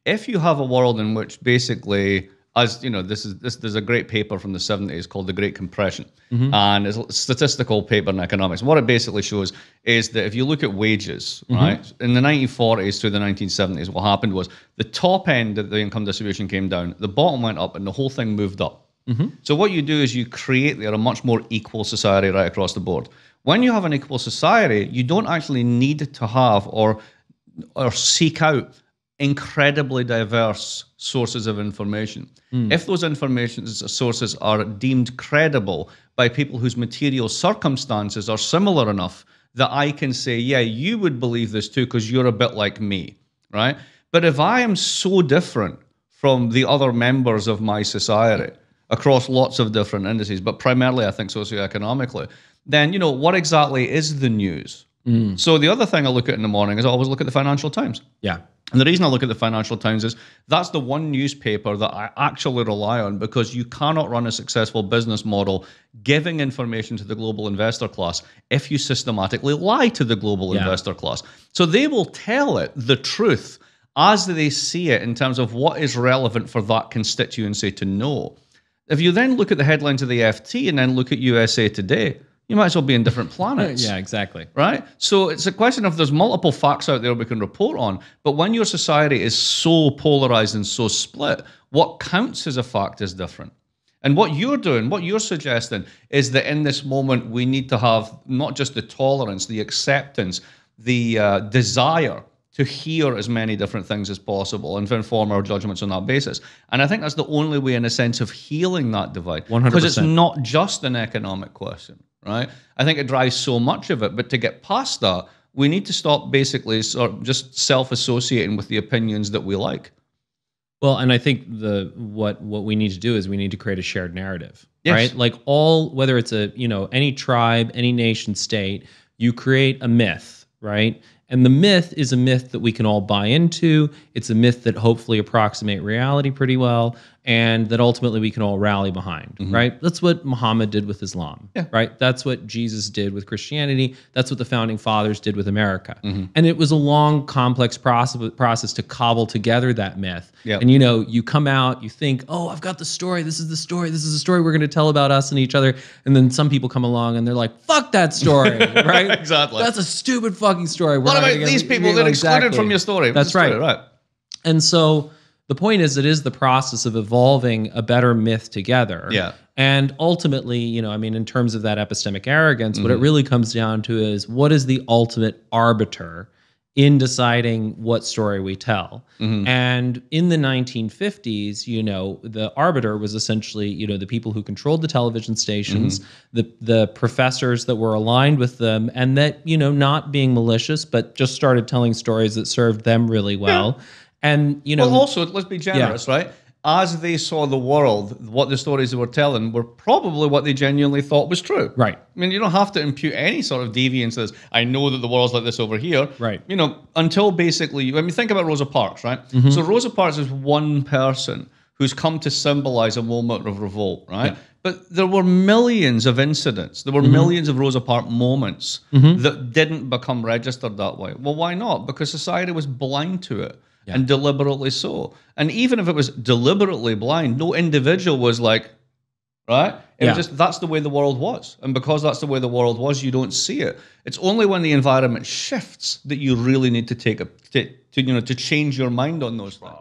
if you have a world in which basically, as you know, there's a great paper from the 70s called The Great Compression, and it's a statistical paper in economics. What it basically shows is that if you look at wages, right, in the 1940s through the 1970s, what happened was the top end of the income distribution came down, the bottom went up, and the whole thing moved up. So what you do is you create there a much more equal society right across the board. When you have an equal society, you don't actually need to have or seek out incredibly diverse sources of information. If those information sources are deemed credible by people whose material circumstances are similar enough that I can say, yeah, you would believe this too because you're a bit like me, right? But if I am so different from the other members of my society across lots of different indices, but primarily I think socioeconomically, then, you know, what exactly is the news? So the other thing I look at in the morning is I always look at the Financial Times. Yeah. And the reason I look at the Financial Times is that's the one newspaper that I actually rely on, because you cannot run a successful business model giving information to the global investor class if you systematically lie to the global investor class. So they will tell it the truth as they see it in terms of what is relevant for that constituency to know. If you then look at the headlines of the FT and then look at USA Today, you might as well be in different planets. Yeah, exactly. Right? So it's a question of there's multiple facts out there we can report on, but when your society is so polarized and so split, what counts as a fact is different. And what you're doing, what you're suggesting is that in this moment, we need to have not just the tolerance, the acceptance, the desire to hear as many different things as possible and to inform our judgments on that basis. And I think that's the only way, in a sense, of healing that divide. 100%. Because it's not just an economic question, right? I think it drives so much of it. But to get past that, we need to stop basically sort of just self-associating with the opinions that we like. Well, and I think what we need to do is we need to create a shared narrative, Yes. right? Like whether it's any tribe, any nation state, you create a myth, right? And the myth is a myth that we can all buy into. It's a myth that hopefully approximate reality pretty well, and that ultimately we can all rally behind, right? That's what Muhammad did with Islam, right? That's what Jesus did with Christianity. That's what the founding fathers did with America. And it was a long, complex process to cobble together that myth. And you come out, you think, oh, I've got the story. This is the story. This is the story we're going to tell about us and each other. And then some people come along and they're like, fuck that story, right? Exactly. That's a stupid fucking story. What about these people that excluded from your story? That's right. Right. And so the point is, it is the process of evolving a better myth together. Yeah. And ultimately, in terms of that epistemic arrogance, what it really comes down to is, what is the ultimate arbiter in deciding what story we tell? And in the 1950s, the arbiter was essentially, the people who controlled the television stations, the professors that were aligned with them, and that, not being malicious, but just started telling stories that served them really well. Yeah. And, well, also, let's be generous, right? As they saw the world, what the stories they were telling were probably what they genuinely thought was true. Right. I mean, you don't have to impute any sort of deviance as, I know that the world's like this over here. Right. Until basically, think about Rosa Parks, right? So Rosa Parks is one person who's come to symbolize a moment of revolt, right? Yeah. But there were millions of incidents. There were millions of Rosa Parks moments that didn't become registered that way. Well, why not? Because society was blind to it. Yeah. And deliberately so. And even if it was deliberately blind, no individual was like, right? It was just, that's the way the world was. And because that's the way the world was, you don't see it. It's only when the environment shifts that you really need to to change your mind on those things.